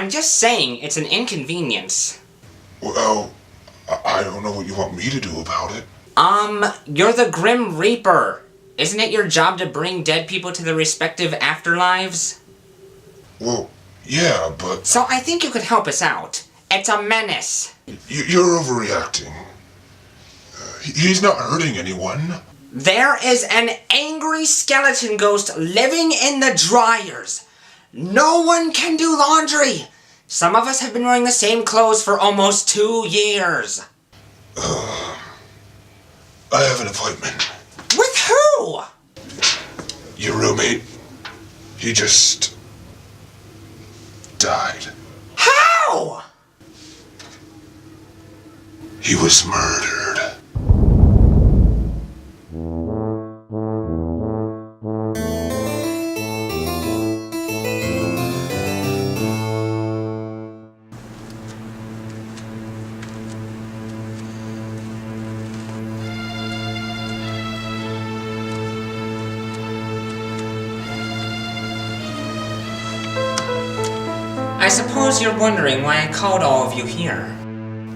I'm just saying it's an inconvenience. Well, I don't know what you want me to do about it. You're the Grim Reaper. Isn't it your job to bring dead people to their respective afterlives? Well, yeah, but... So I think you could help us out. It's a menace. You're overreacting. He's not hurting anyone. There is an angry skeleton ghost living in the dryers. No one can do laundry. Some of us have been wearing the same clothes for almost 2 years. I have an appointment. With who? Your roommate. He just... died. How? He was murdered. I suppose you're wondering why I called all of you here.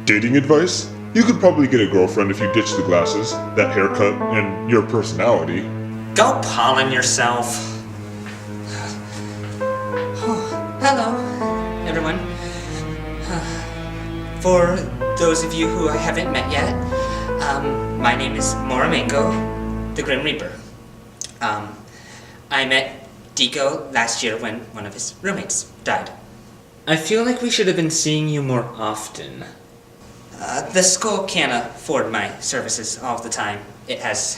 Dating advice? You could probably get a girlfriend if you ditch the glasses, that haircut, and your personality. Go pollen yourself. Hello, everyone. For those of you who I haven't met yet, my name is Moramango, the Grim Reaper. I met Deeko last year when one of his roommates died. I feel like we should have been seeing you more often. The school can't afford my services all the time. It has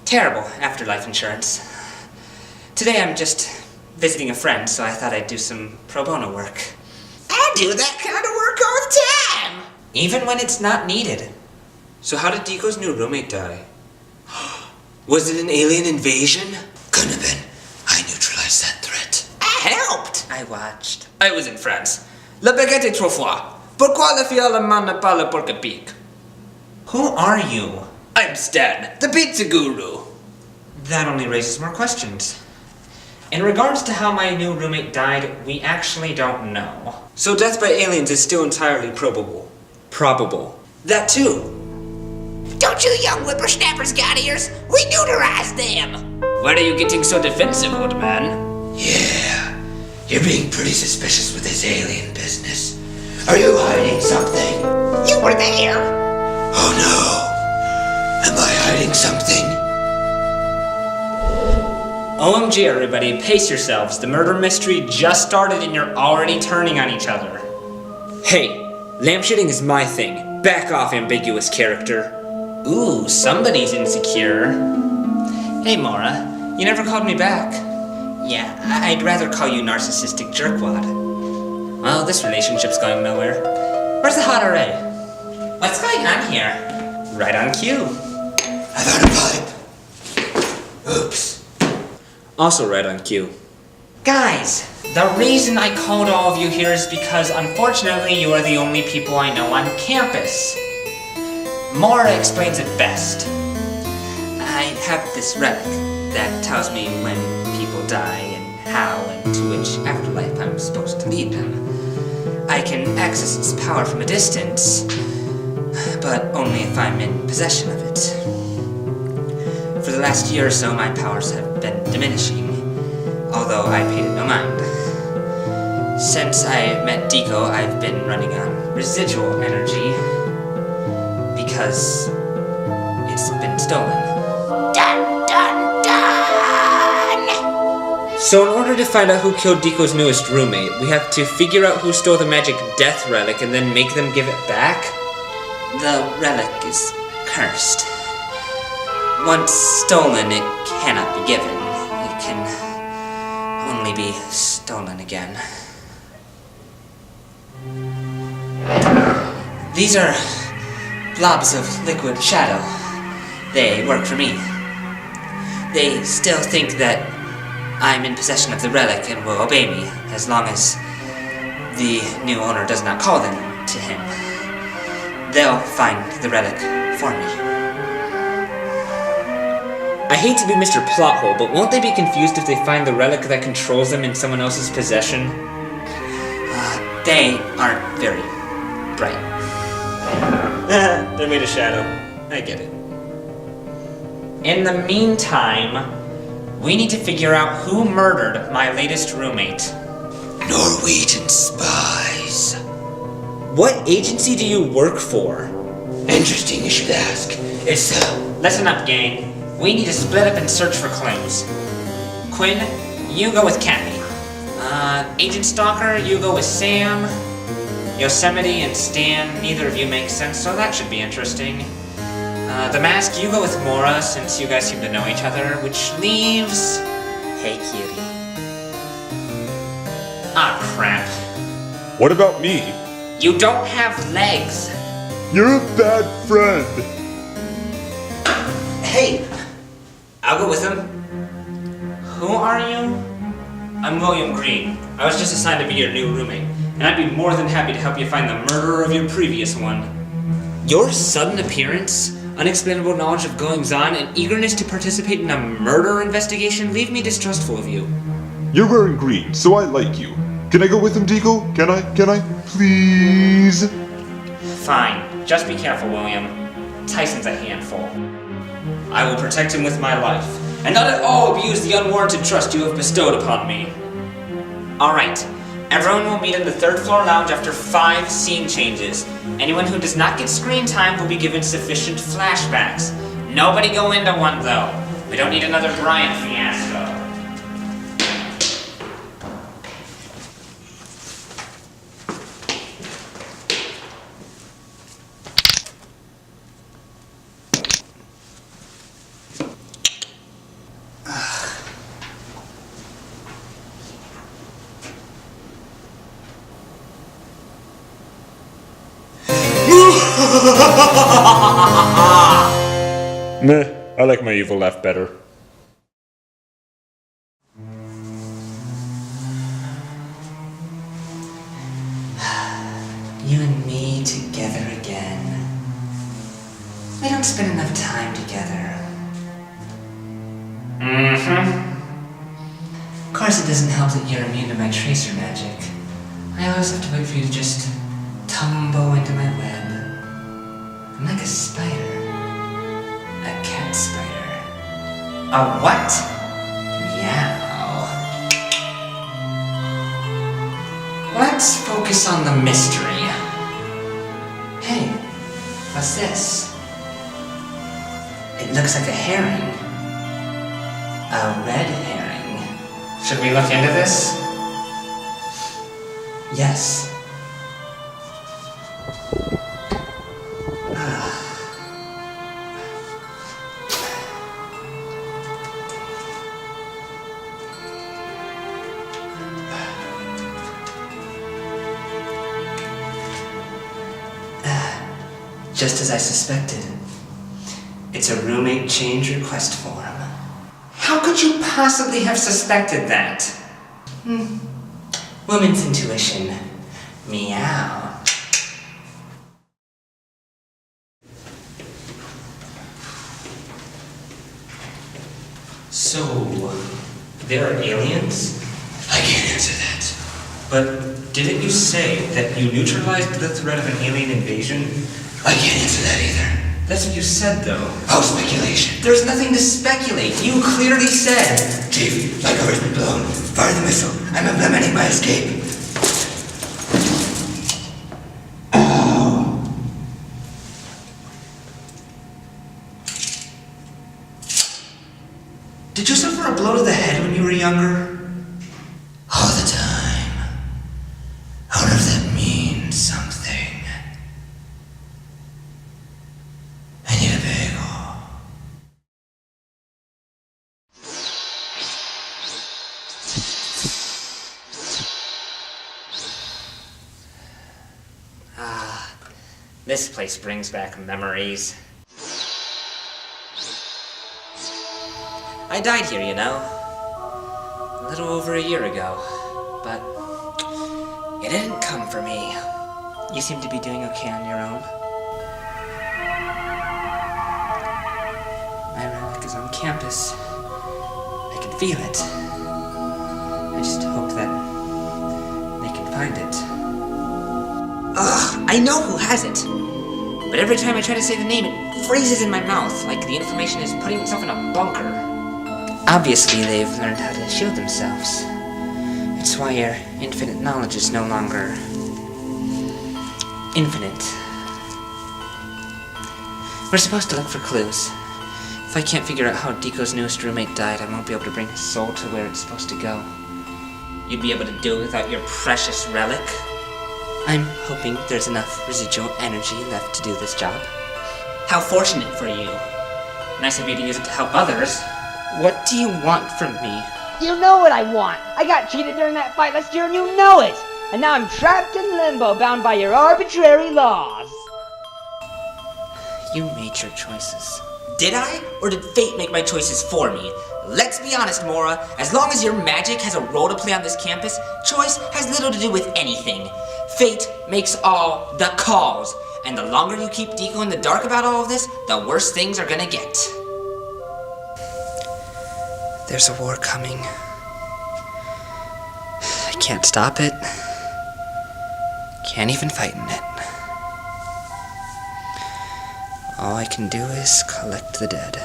terrible afterlife insurance. Today I'm just visiting a friend, so I thought I'd do some pro bono work. I do that kind of work all the time! Even when it's not needed. So how did Deeko's new roommate die? Was it an alien invasion? Couldn't have been. I neutralized that threat. I helped! I watched. I was in France. La baguette est trop froid. Pourquoi la fille allemande ne parle pas que pique? Who are you? I'm Stan, the pizza guru. That only raises more questions. In regards to how my new roommate died, we actually don't know. So death by aliens is still entirely probable. Probable. That too. Don't you young whippersnappers got ears? We neuterized them! Why are you getting so defensive, old man? Yeah, you're being pretty suspicious with this alien business. Are you hiding something? You were there! Oh no! Am I hiding something? OMG everybody, pace yourselves. The murder mystery just started and you're already turning on each other. Hey, lampshading is my thing. Back off, ambiguous character. Ooh, somebody's insecure. Hey Mora, you never called me back. Yeah, I'd rather call you narcissistic jerkwad. Well, this relationship's going nowhere. Where's the hot array? What's going on here? Right on cue. I found a pipe. Oops. Also right on cue. Guys, the reason I called all of you here is because unfortunately you are the only people I know on campus. Mora explains it best. I have this relic that tells me when people die and how and to which afterlife I'm supposed to lead them. I can access its power from a distance, but only if I'm in possession of it. For the last year or so, my powers have been diminishing, although I paid it no mind. Since I met Deeko, I've been running on residual energy, because it's been stolen. Dun dun dun! So in order to find out who killed Deeko's newest roommate, we have to figure out who stole the magic death relic and then make them give it back? The relic is cursed. Once stolen, it cannot be given. It can only be stolen again. These are blobs of liquid shadow. They work for me. They still think that I'm in possession of the relic and will obey me, as long as the new owner does not call them to him. They'll find the relic for me. I hate to be Mr. Plothole, but won't they be confused if they find the relic that controls them in someone else's possession? They aren't very bright. They're made of shadow. I get it. In the meantime, we need to figure out who murdered my latest roommate. Norwegian spies. What agency do you work for? Interesting you should ask. It's, Listen up, gang. We need to split up and search for clues. Quinn, you go with Kathy. Agent Stalker, you go with Sam. Yosemite and Stan, neither of you make sense, so that should be interesting. The Mask, you go with Mora, since you guys seem to know each other, which leaves... Hey, cutie. Ah, crap. What about me? You don't have legs. You're a bad friend. Hey, I'll go with him. Who are you? I'm William Green. I was just assigned to be your new roommate, and I'd be more than happy to help you find the murderer of your previous one. Your sudden appearance, unexplainable knowledge of goings-on, and eagerness to participate in a murder investigation leave me distrustful of you. You're wearing green, so I like you. Can I go with him, Deeko? Can I? Please? Fine. Just be careful, William. Tyson's a handful. I will protect him with my life, and not at all abuse the unwarranted trust you have bestowed upon me. Alright, everyone will meet in the third floor lounge after 5 scene changes. Anyone who does not get screen time will be given sufficient flashbacks. Nobody go into one, though. We don't need another Brian fiasco. Meh, I like my evil laugh better. You and me together again. We don't spend enough time together. Of course, it doesn't help that you're immune to my tracer magic. I always have to wait for you to just tumble into my web. I'm like a spider. A cat spider. A what? Meow. Let's focus on the mystery. Hey, what's this? It looks like a herring. A red herring. Should we look into this? Yes. Just as I suspected. It's a roommate change request form. How could you possibly have suspected that? Woman's intuition. Meow. So, there are aliens? I can't answer that. But didn't you say that you neutralized the threat of an alien invasion? I can't answer that either. That's what you said, though. Oh, speculation. There's nothing to speculate. You clearly said. Chief, my cover's been blown. Fire the missile. I'm implementing my escape. Ow. Did you suffer a blow to the head when you were younger? All the time. I wonder if that means something. I need a bagel. This place brings back memories. I died here, you know. A little over a year ago. But you didn't come for me. You seem to be doing okay on your own. My relic is on campus. I can feel it. I just hope that they can find it. I know who has it. But every time I try to say the name, it freezes in my mouth, like the information is putting itself in a bunker. Obviously, they've learned how to shield themselves. It's why your infinite knowledge is no longer infinite. We're supposed to look for clues. If I can't figure out how Deeko's newest roommate died, I won't be able to bring his soul to where it's supposed to go. You'd be able to do it without your precious relic? I'm hoping there's enough residual energy left to do this job. How fortunate for you. Nice of you to use it to help others. What do you want from me? You know what I want! I got cheated during that fight last year and you know it! And now I'm trapped in limbo, bound by your arbitrary laws! You made your choices. Did I? Or did fate make my choices for me? Let's be honest, Mora. As long as your magic has a role to play on this campus, choice has little to do with anything. Fate makes all the calls. And the longer you keep Deeko in the dark about all of this, the worse things are gonna get. There's a war coming. I can't stop it. Can't even fight in it. All I can do is collect the dead.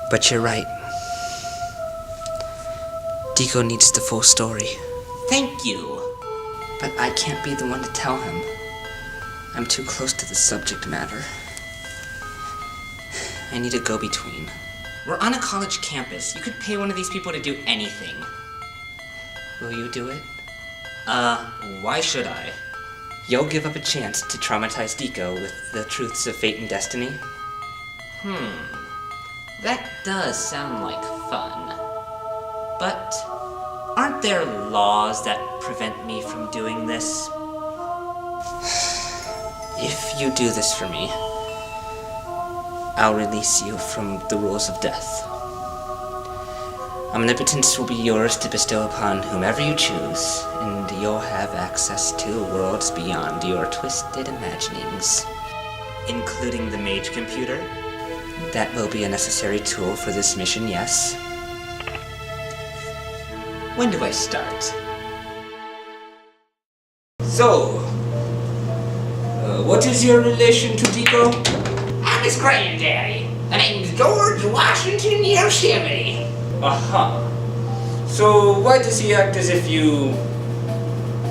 But you're right. Deeko needs the full story. Thank you. But I can't be the one to tell him. I'm too close to the subject matter. I need a go-between. We're on a college campus. You could pay one of these people to do anything. Will you do it? Why should I? You'll give up a chance to traumatize Deeko with the truths of fate and destiny? That does sound like fun. But aren't there laws that prevent me from doing this? If you do this for me, I'll release you from the rules of death. Omnipotence will be yours to bestow upon whomever you choose, and you'll have access to worlds beyond your twisted imaginings, including the mage computer. That will be a necessary tool for this mission, yes. When do I start? So, what is your relation to Deeko? I'm his granddaddy. The name's George Washington Yosemite. So why does he act as if you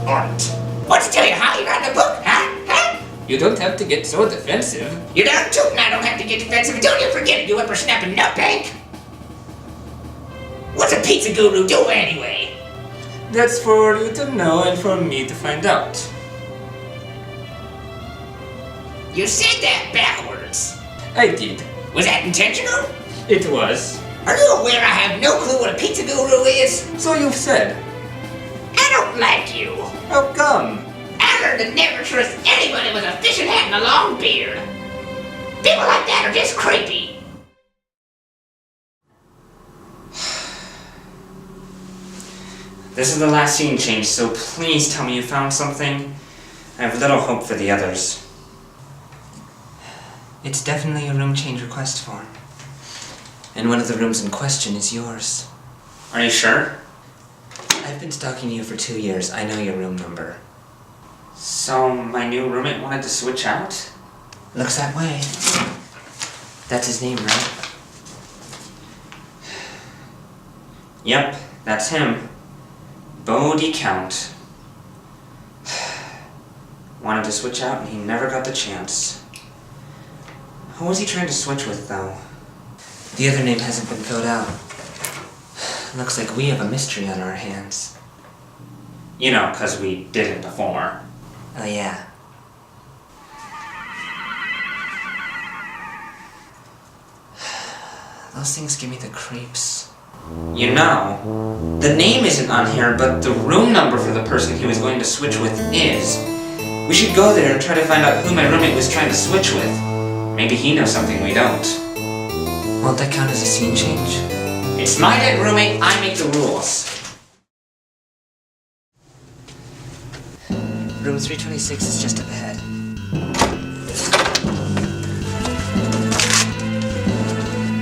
aren't? What's it tell you how you got the book, huh? You don't have to get so defensive. You're darn tootin' I don't have to get defensive. Don't you forget it, you whippersnapping nutbank. What's a pizza guru do anyway? That's for you to know and for me to find out. You said that backwards. I did. Was that intentional? It was. Are you aware I have no clue what a pizza guru is? So you've said. I don't like you. How come? I learned to never trust anybody with a fishing hat and a long beard. People like that are just creepy. This is the last scene change, so please tell me you found something. I have little hope for the others. It's definitely a room change request form. And one of the rooms in question is yours. Are you sure? I've been stalking you for 2 years. I know your room number. So my new roommate wanted to switch out? Looks that way. That's his name, right? Yep, that's him. Bodie Count. Wanted to switch out and he never got the chance. Who was he trying to switch with, though? The other name hasn't been filled out. Looks like we have a mystery on our hands. You know, 'cause we did it before. Oh, yeah. Those things give me the creeps. You know, the name isn't on here, but the room number for the person he was going to switch with is. We should go there and try to find out who my roommate was trying to switch with. Maybe he knows something we don't. Won't that count as a scene change? It's my dead roommate, I make the rules. Room 326 is just up ahead.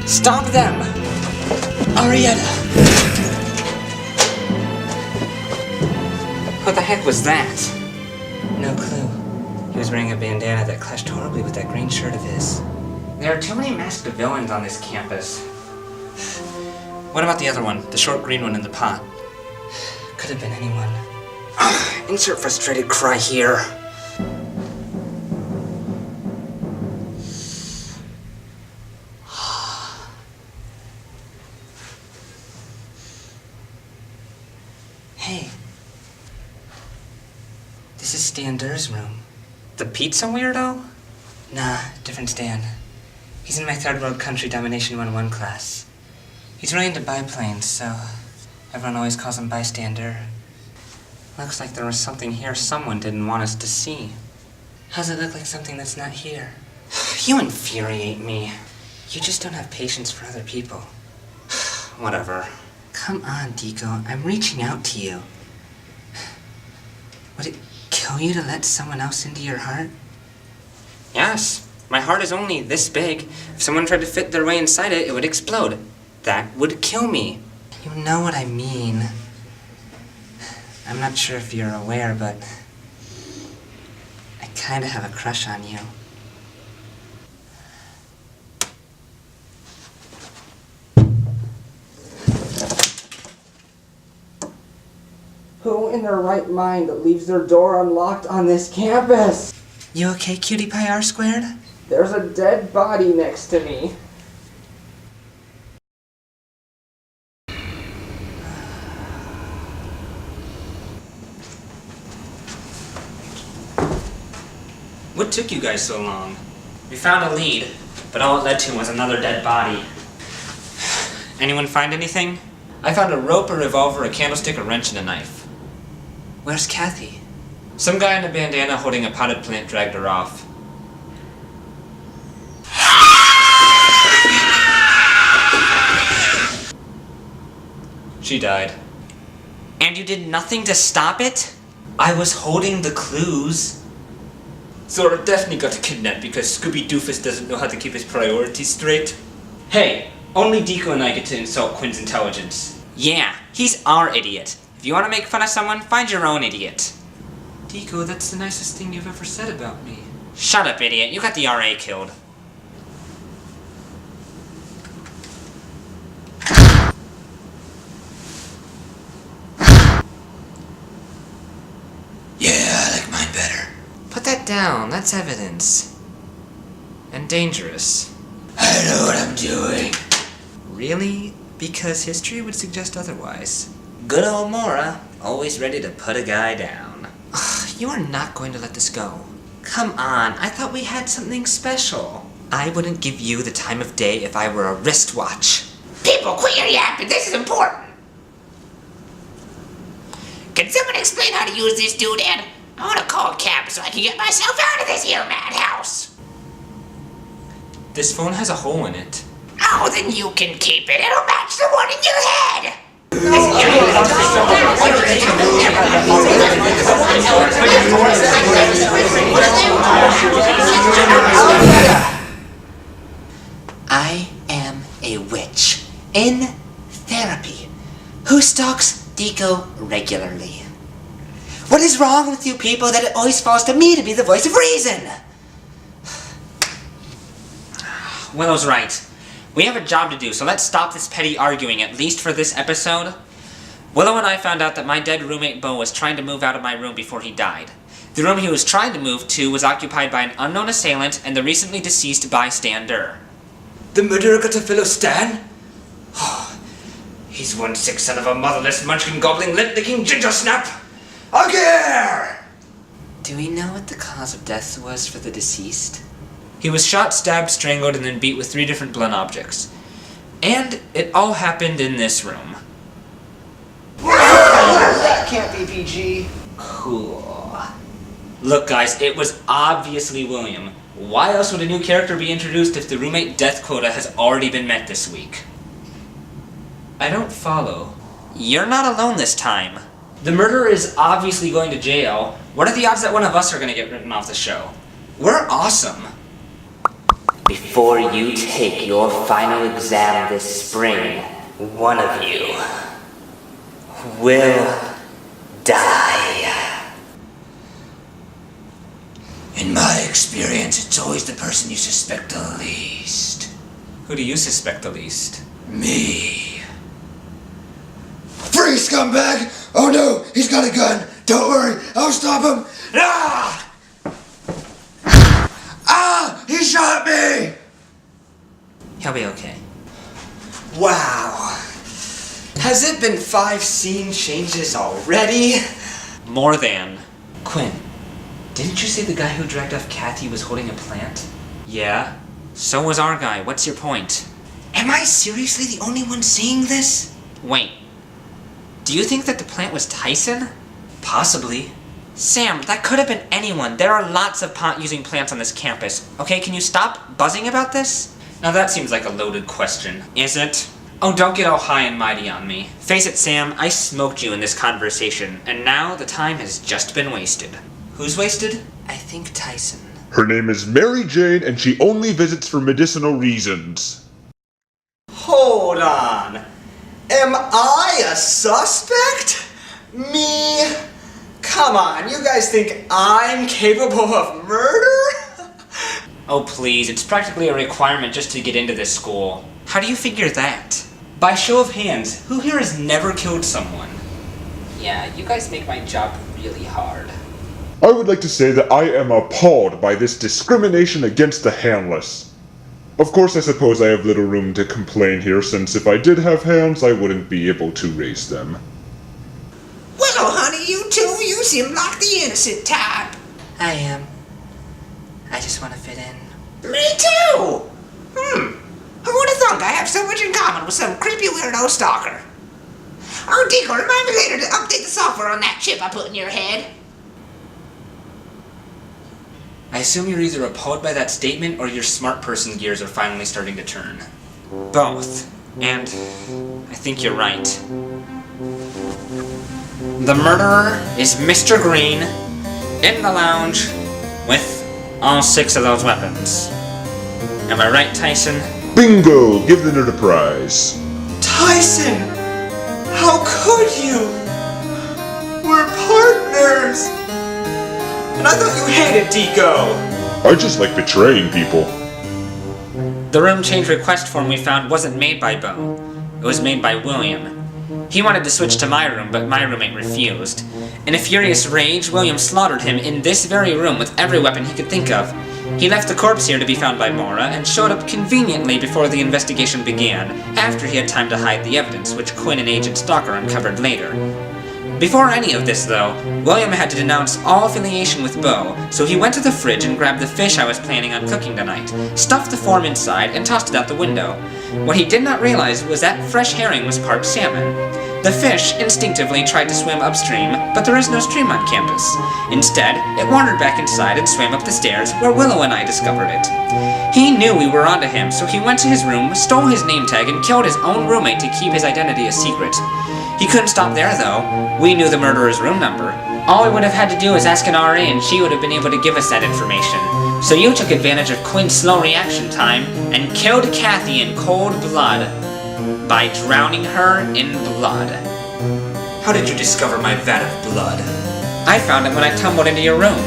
Stop them! Arietta! What the heck was that? No clue. He was wearing a bandana that clashed horribly with that green shirt of his. There are too many masked villains on this campus. What about the other one? The short green one in the pot? Could have been anyone. Insert frustrated cry here. Hey. This is Stan Durr's room. The pizza weirdo? Nah, different Stan. He's in my Third World Country Domination 101 class. He's really into biplanes, so everyone always calls him Bystander. Looks like there was something here someone didn't want us to see. How's it look like something that's not here? You infuriate me. You just don't have patience for other people. Whatever. Come on, Deeko. I'm reaching out to you. Would it kill you to let someone else into your heart? Yes. My heart is only this big. If someone tried to fit their way inside it, it would explode. That would kill me. You know what I mean. I'm not sure if you're aware, but I kinda have a crush on you. Who in their right mind leaves their door unlocked on this campus? You okay, cutie pie R squared? There's a dead body next to me. What took you guys so long? We found a lead, but all it led to was another dead body. Anyone find anything? I found a rope, a revolver, a candlestick, a wrench, and a knife. Where's Kathy? Some guy in a bandana holding a potted plant dragged her off. She died. And you did nothing to stop it? I was holding the clues. Zora definitely got kidnapped because Scooby Doofus doesn't know how to keep his priorities straight. Hey, only Deeko and I get to insult Quinn's intelligence. Yeah, he's our idiot. If you want to make fun of someone, find your own idiot. Deeko, that's the nicest thing you've ever said about me. Shut up, idiot. You got the RA killed. Yeah, I like mine better. Put that down. That's evidence. And dangerous. I know what I'm doing. Really? Because history would suggest otherwise. Good old Mora, always ready to put a guy down. You are not going to let this go. Come on, I thought we had something special. I wouldn't give you the time of day if I were a wristwatch. People, quit your yapping. This is important. Can someone explain how to use this doodad? I want to call a cab so I can get myself out of this here madhouse. This phone has a hole in it. Oh, then you can keep it. It'll match the one in your head. I am a witch in therapy who stalks Deeko regularly. What is wrong with you people that it always falls to me to be the voice of reason? Willow's right. We have a job to do, so let's stop this petty arguing, at least for this episode. Willow and I found out that my dead roommate Bo was trying to move out of my room before he died. The room he was trying to move to was occupied by an unknown assailant and the recently deceased bystander. The murderer got a fellow Stan? He's one sick son of a motherless munchkin gobbling lint-licking ginger snap! Again! Do we know what the cause of death was for the deceased? He was shot, stabbed, strangled, and then beat with 3 different blunt objects. And it all happened in this room. That can't be PG. Cool. Look guys, it was obviously William. Why else would a new character be introduced if the roommate death quota has already been met this week? I don't follow. You're not alone this time. The murderer is obviously going to jail. What are the odds that one of us are going to get written off the show? We're awesome. Before you take your final exam this spring, one of you will die. In my experience, it's always the person you suspect the least. Who do you suspect the least? Me. Free, scumbag! Oh no, he's got a gun! Don't worry, I'll stop him! Ah! Ah! He shot me! He'll be okay. Wow. Has it been 5 scene changes already? More than. Quinn, didn't you say the guy who dragged off Kathy was holding a plant? Yeah. So was our guy. What's your point? Am I seriously the only one seeing this? Wait. Do you think that the plant was Tyson? Possibly. Sam, that could have been anyone. There are lots of pot-using plants on this campus. Okay, can you stop buzzing about this? Now that seems like a loaded question. Is it? Oh, don't get all high and mighty on me. Face it, Sam, I smoked you in this conversation, and now the time has just been wasted. Who's wasted? I think Tyson. Her name is Mary Jane, and she only visits for medicinal reasons. Hold on. Am I a suspect? Me? Come on, you guys think I'm capable of murder? Oh please, it's practically a requirement just to get into this school. How do you figure that? By show of hands, who here has never killed someone? Yeah, you guys make my job really hard. I would like to say that I am appalled by this discrimination against the handless. Of course, I suppose I have little room to complain here, since if I did have hands, I wouldn't be able to raise them. Well, honey, you two, you seem like the innocent type. I am. I just want to fit in. Me too! Who would have thought I have so much in common with some creepy weirdo stalker? Oh, Deeko, remind me later to update the software on that chip I put in your head. I assume you're either appalled by that statement or your smart person gears are finally starting to turn. Both. And I think you're right. The murderer is Mr. Green in the lounge with all 6 of those weapons. Am I right, Tyson? Bingo! Give the nerd a prize. Tyson! How could you? We're partners! And I thought you hated Deeko! I just like betraying people. The room change request form we found wasn't made by Bo. It was made by William. He wanted to switch to my room, but my roommate refused. In a furious rage, William slaughtered him in this very room with every weapon he could think of. He left the corpse here to be found by Mora, and showed up conveniently before the investigation began, after he had time to hide the evidence, which Quinn and Agent Stalker uncovered later. Before any of this, though, William had to denounce all affiliation with Bo, so he went to the fridge and grabbed the fish I was planning on cooking tonight, stuffed the form inside, and tossed it out the window. What he did not realize was that fresh herring was part salmon. The fish instinctively tried to swim upstream, but there is no stream on campus. Instead, it wandered back inside and swam up the stairs, where Willow and I discovered it. He knew we were onto him, so he went to his room, stole his name tag, and killed his own roommate to keep his identity a secret. He couldn't stop there, though. We knew the murderer's room number. All we would have had to do was ask an RA, and she would have been able to give us that information. So you took advantage of Quinn's slow reaction time and killed Kathy in cold blood by drowning her in blood. How did you discover my vat of blood? I found it when I tumbled into your room.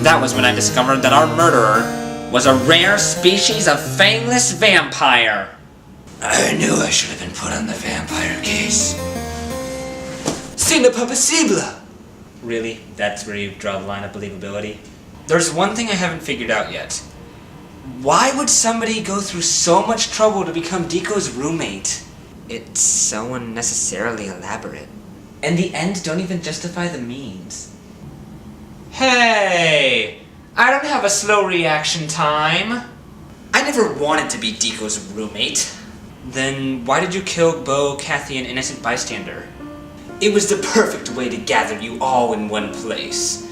That was when I discovered that our murderer was a rare species of fangless vampire. I knew I should have been put on the vampire case. C'est ne pas possible! Really? That's where you draw the line of believability? There's one thing I haven't figured out yet. Why would somebody go through so much trouble to become Deeko's roommate? It's so unnecessarily elaborate. And the ends don't even justify the means. Hey! I don't have a slow reaction time. I never wanted to be Deeko's roommate. Then why did you kill Bo, Kathy, and innocent bystander? It was the perfect way to gather you all in one place.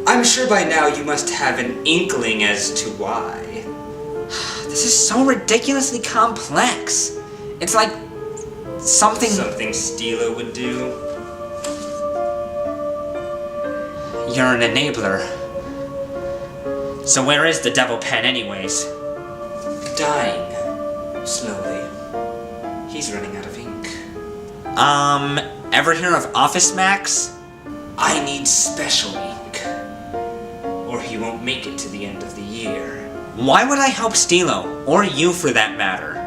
I'm sure by now you must have an inkling as to why. This is so ridiculously complex. It's like something Stila would do. You're an enabler. So where is the devil pen anyways? Dying. Slowly. He's running out of ink. Ever hear of Office Max? I need special ink. Or he he won't make it to the end of the year. Why would I help Stilo? Or you for that matter?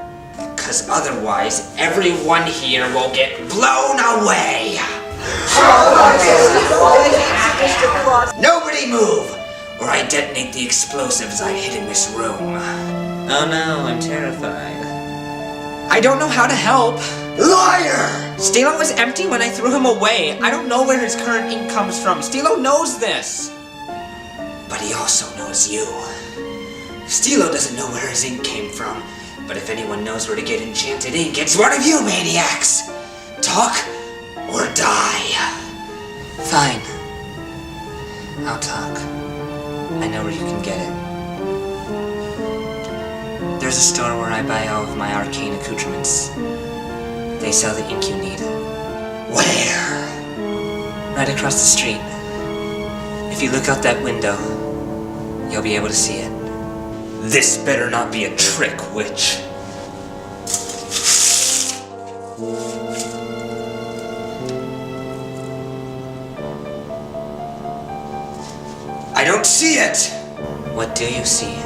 Because otherwise, everyone here will get blown away! Nobody move! Or I detonate the explosives I hid in this room. Oh no, I'm terrified. I don't know how to help. Liar! Stilo was empty when I threw him away. I don't know where his current ink comes from. Stilo knows this. But he also knows you. Stilo doesn't know where his ink came from. But if anyone knows where to get enchanted ink, it's one of you maniacs! Talk or die. Fine. I'll talk. I know where you can get it. There's a store where I buy all of my arcane accoutrements. They sell the ink you need. Where? Right across the street. If you look out that window, you'll be able to see it. This better not be a trick, witch. I don't see it! What do you see?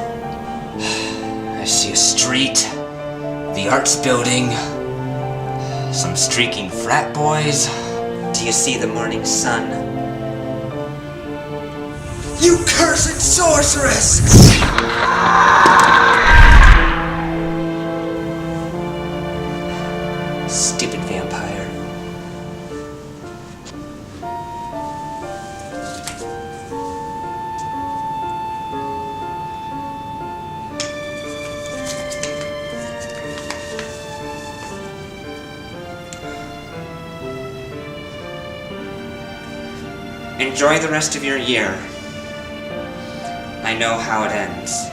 I see a street, the arts building, some streaking frat boys. Do you see the morning sun? You cursed sorceress! Stupid vampire. Enjoy the rest of your year. I know how it ends.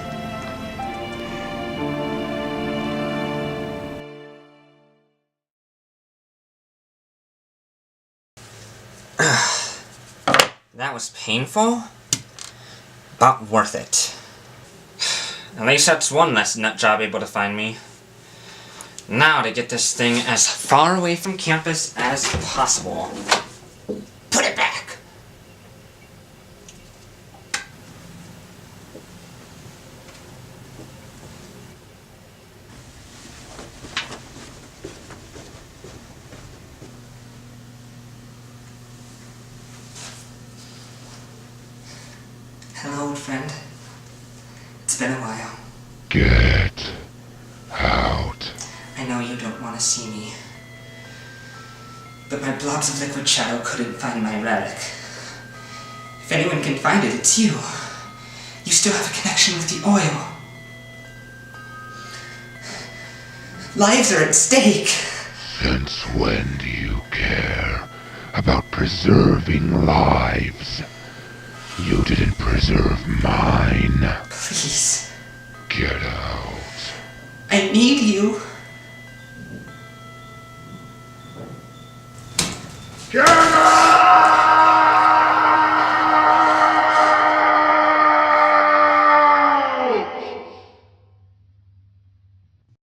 That was painful, but worth it. At least that's one less nut job able to find me. Now to get this thing as far away from campus as possible. Put it back! Hello, old friend. It's been a while. Get out. I know you don't want to see me. But my blobs of liquid shadow couldn't find my relic. If anyone can find it, it's you. You still have a connection with the oil. Lives are at stake. Since when do you care about preserving lives? You didn't preserve mine. Please. Get out. I need you. Get out!